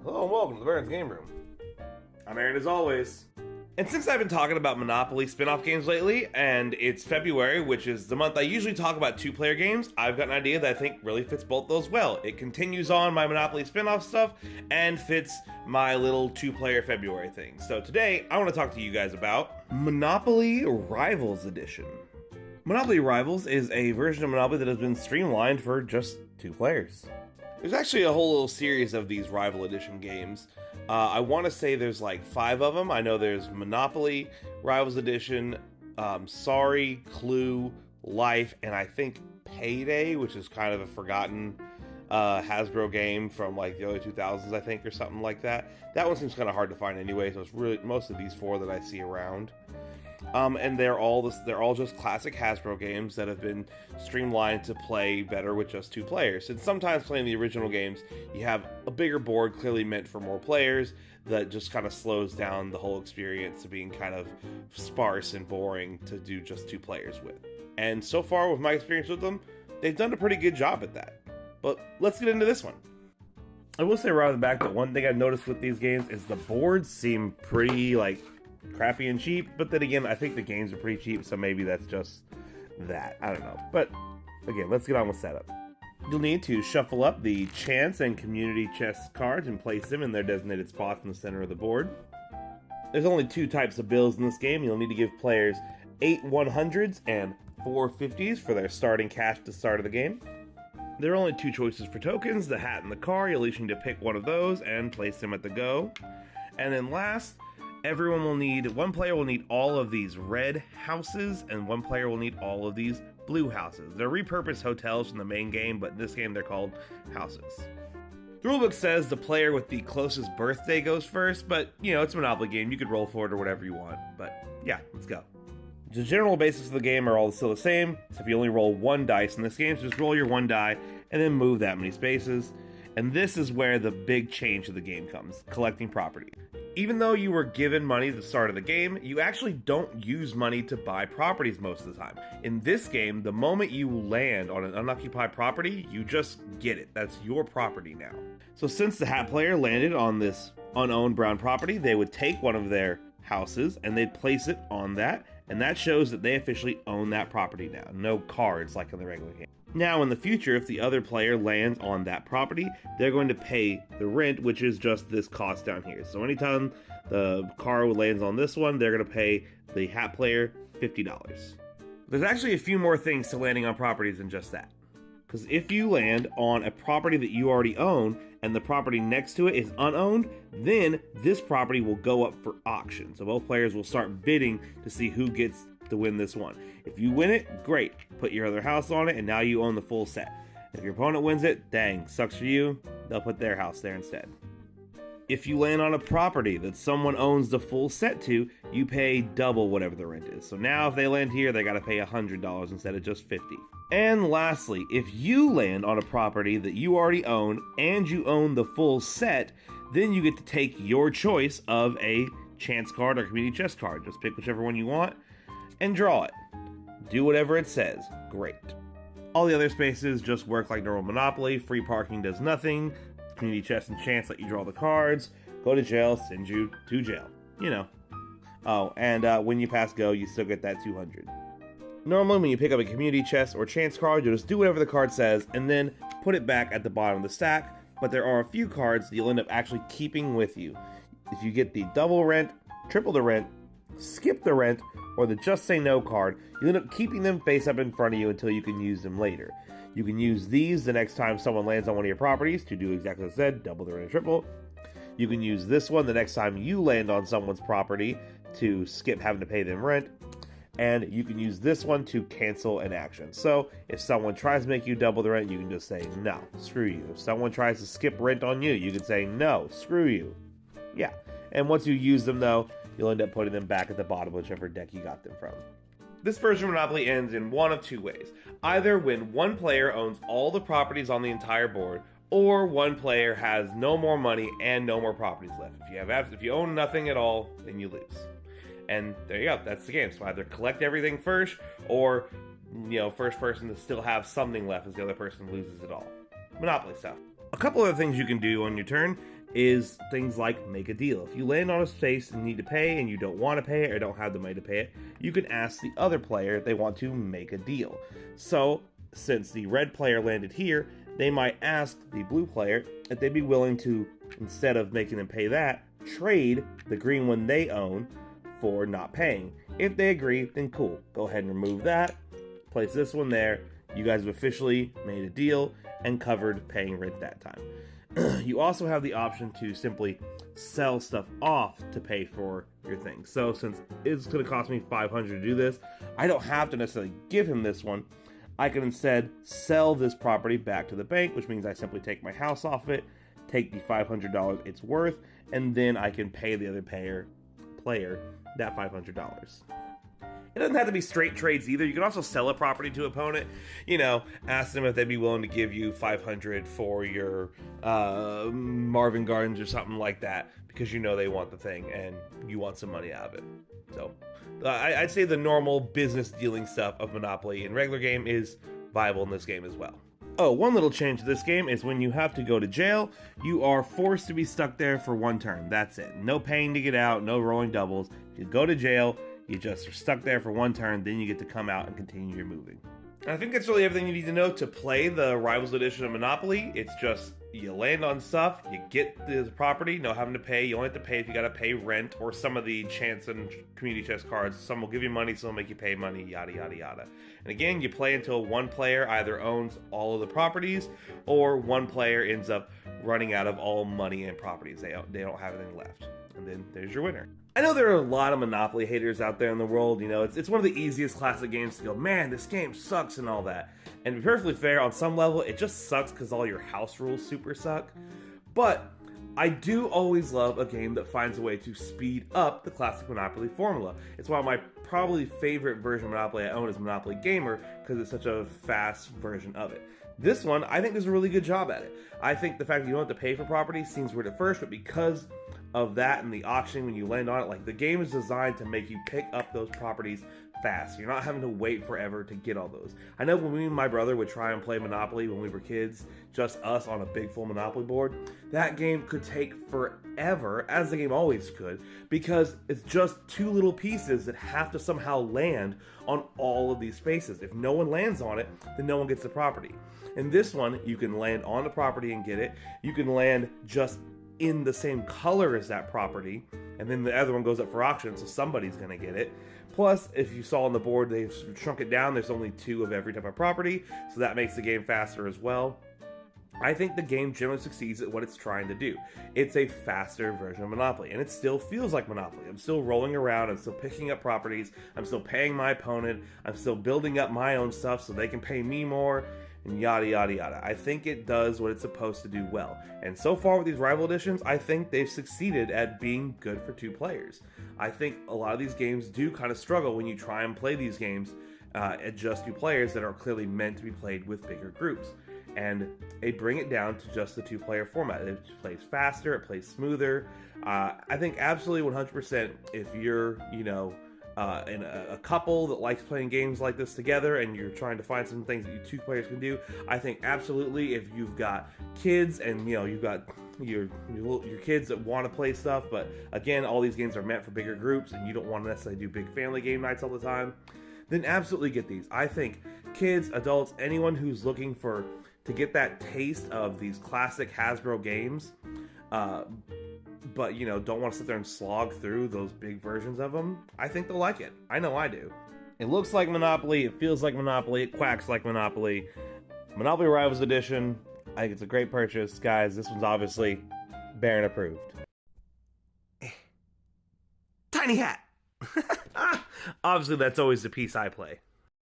Hello and welcome to the Baron's Game Room. I'm Aaron as always. And since I've been talking about Monopoly spin-off games lately, and it's February, which is the month I usually talk about two-player games, I've got an idea that I think really fits both those well. It continues on my Monopoly spin-off stuff, and fits my little two-player February thing. So today, I want to talk to you guys about Monopoly Rivals Edition. Monopoly Rivals is a version of Monopoly that has been streamlined for just two players. There's actually a whole little series of these Rival Edition games. I want to say there's like 5 of them. I know there's Monopoly Rivals Edition, Sorry, Clue, Life, and I think Payday, which is kind of a forgotten Hasbro game from like the early 2000s, I think, or something like that. That one seems kind of hard to find anyway, so it's really most of these 4 that I see around. And they're all just classic Hasbro games that have been streamlined to play better with just 2 players. And sometimes playing the original games, you have a bigger board clearly meant for more players that just kind of slows down the whole experience to being kind of sparse and boring to do just 2 players with. And so far with my experience with them, they've done a pretty good job at that. But let's get into this one. I will say right off the back that one thing I've noticed with these games is the boards seem pretty like crappy and cheap, but then again, I think the games are pretty cheap, so maybe that's just that. I don't know. But again, let's get on with setup. You'll need to shuffle up the chance and community chest cards and place them in their designated spots in the center of the board. There's only 2 types of bills in this game. You'll need to give players 8 100s and 4 50s for their starting cash to start of the game. There are only 2 choices for tokens, the hat and the car. You'll each need to pick one of those and place them at the go. And then last, one player will need all of these red houses, and one player will need all of these blue houses. They're repurposed hotels from the main game, but in this game they're called houses. The rulebook says the player with the closest birthday goes first, but it's a Monopoly game. You could roll for it or whatever you want, but yeah, let's go. The general basics of the game are all still the same, so if you only roll 1 dice in this game, so just roll your 1 die and then move that many spaces. And this is where the big change of the game comes, collecting property. Even though you were given money at the start of the game, you actually don't use money to buy properties most of the time. In this game, the moment you land on an unoccupied property, you just get it. That's your property now. So since the hat player landed on this unowned brown property, they would take one of their houses and they'd place it on that, and that shows that they officially own that property now. No cards like in the regular game. Now, in the future, if the other player lands on that property, they're going to pay the rent, which is just this cost down here. So anytime the car lands on this one, they're going to pay the hat player $50. There's actually a few more things to landing on properties than just that. Because if you land on a property that you already own, and the property next to it is unowned, then this property will go up for auction. So both players will start bidding to see who gets to win this one. If you win it, great. Put your other house on it, and now you own the full set. If your opponent wins it, dang, sucks for you. They'll put their house there instead. If you land on a property that someone owns the full set to, you pay double whatever the rent is. So now if they land here, they gotta pay $100 instead of just $50. And lastly, if you land on a property that you already own and you own the full set, then you get to take your choice of a chance card or community chest card. Just pick whichever one you want and draw it. Do whatever it says. Great. All the other spaces just work like normal Monopoly. Free parking does nothing. Community chest and chance let you draw the cards. Go to jail, send you to jail. Oh, and when you pass go, you still get that 200. Normally, when you pick up a community chest or chance card, you'll just do whatever the card says and then put it back at the bottom of the stack. But there are a few cards that you'll end up actually keeping with you. If you get the double rent, triple the rent, skip the rent, or the just say no card, you end up keeping them face up in front of you until you can use them later. You can use these the next time someone lands on one of your properties to do exactly as I said, double the rent and triple. You can use this one the next time you land on someone's property to skip having to pay them rent. And you can use this one to cancel an action. So if someone tries to make you double the rent, you can just say no, screw you. If someone tries to skip rent on you, you can say no, screw you. Yeah, and once you use them though, you'll end up putting them back at the bottom of whichever deck you got them from. This version of Monopoly ends in one of 2 ways. Either when one player owns all the properties on the entire board, or one player has no more money and no more properties left. If you own nothing at all, then you lose. And there you go, that's the game. So either collect everything first, or first person to still have something left as the other person loses it all. Monopoly stuff. A couple other things you can do on your turn. is things like make a deal. If you land on a space and need to pay and you don't want to pay it or don't have the money to pay it, you can ask the other player if they want to make a deal. So, since the red player landed here, they might ask the blue player if they'd be willing to, instead of making them pay that, trade the green one they own for not paying. If they agree, then cool. Go ahead and remove that, place this one there. You guys have officially made a deal and covered paying rent that time. You also have the option to simply sell stuff off to pay for your thing. So since it's going to cost me $500 to do this, I don't have to necessarily give him this one. I can instead sell this property back to the bank, which means I simply take my house off it, take the $500 it's worth, and then I can pay the other player that $500. It doesn't have to be straight trades either. You can also sell a property to an opponent. You know, ask them if they'd be willing to give you $500 for your Marvin Gardens or something like that, because you know they want the thing and you want some money out of it. So I'd say the normal business dealing stuff of Monopoly in regular game is viable in this game as well. Oh, one little change to this game is when you have to go to jail, you are forced to be stuck there for one turn. That's it. No paying to get out, no rolling doubles. If you go to jail, you just are stuck there for one turn, then you get to come out and continue your moving. And I think that's really everything you need to know to play the Rivals Edition of Monopoly. It's just, you land on stuff, you get the property, no having to pay. You only have to pay if you gotta pay rent or some of the chance and community chest cards. Some will give you money, some will make you pay money, yada, yada, yada. And again, you play until one player either owns all of the properties or one player ends up running out of all money and properties. They don't have anything left. And then there's your winner. I know there are a lot of Monopoly haters out there in the world. You know, it's one of the easiest classic games to go, man, this game sucks and all that. And to be perfectly fair, on some level, it just sucks because all your house rules super suck. But I do always love a game that finds a way to speed up the classic Monopoly formula. It's why my probably favorite version of Monopoly I own is Monopoly Gamer, because it's such a fast version of it. This one, I think does a really good job at it. I think the fact that you don't have to pay for properties seems weird at first, but because of that and the auction when you land on it, like the game is designed to make you pick up those properties fast. You're not having to wait forever to get all those. I know when me and my brother would try and play Monopoly when we were kids, just us on a big full Monopoly board, that game could take forever, as the game always could, because it's just two little pieces that have to somehow land on all of these spaces. If no one lands on it, then no one gets the property. In this one, you can land on the property and get it. You can land just in the same color as that property, and then the other one goes up for auction, so somebody's going to get it. Plus, if you saw on the board, they've shrunk it down. There's only 2 of every type of property, so that makes the game faster as well. I think the game generally succeeds at what it's trying to do. It's a faster version of Monopoly, and it still feels like Monopoly. I'm still rolling around, I'm still picking up properties, I'm still paying my opponent, I'm still building up my own stuff so they can pay me more, and yada yada yada. I think it does what it's supposed to do well. And so far with these rival editions, I think they've succeeded at being good for 2 players. I think a lot of these games do kind of struggle when you try and play these games at just 2 players that are clearly meant to be played with bigger groups. And they bring it down to just the 2-player format. It plays faster, it plays smoother. I think absolutely 100% if you're, in a couple that likes playing games like this together and you're trying to find some things that you 2 players can do, I think absolutely if you've got kids and you've got your kids that want to play stuff, but again, all these games are meant for bigger groups and you don't want to necessarily do big family game nights all the time, then absolutely get these. I think kids, adults, anyone who's looking to get that taste of these classic Hasbro games, but don't want to sit there and slog through those big versions of them, I think they'll like it. I know I do. It looks like Monopoly, it feels like Monopoly, it quacks like Monopoly. Monopoly Rivals Edition, I think it's a great purchase. Guys, this one's obviously Baron approved. Tiny hat! Obviously, that's always the piece I play.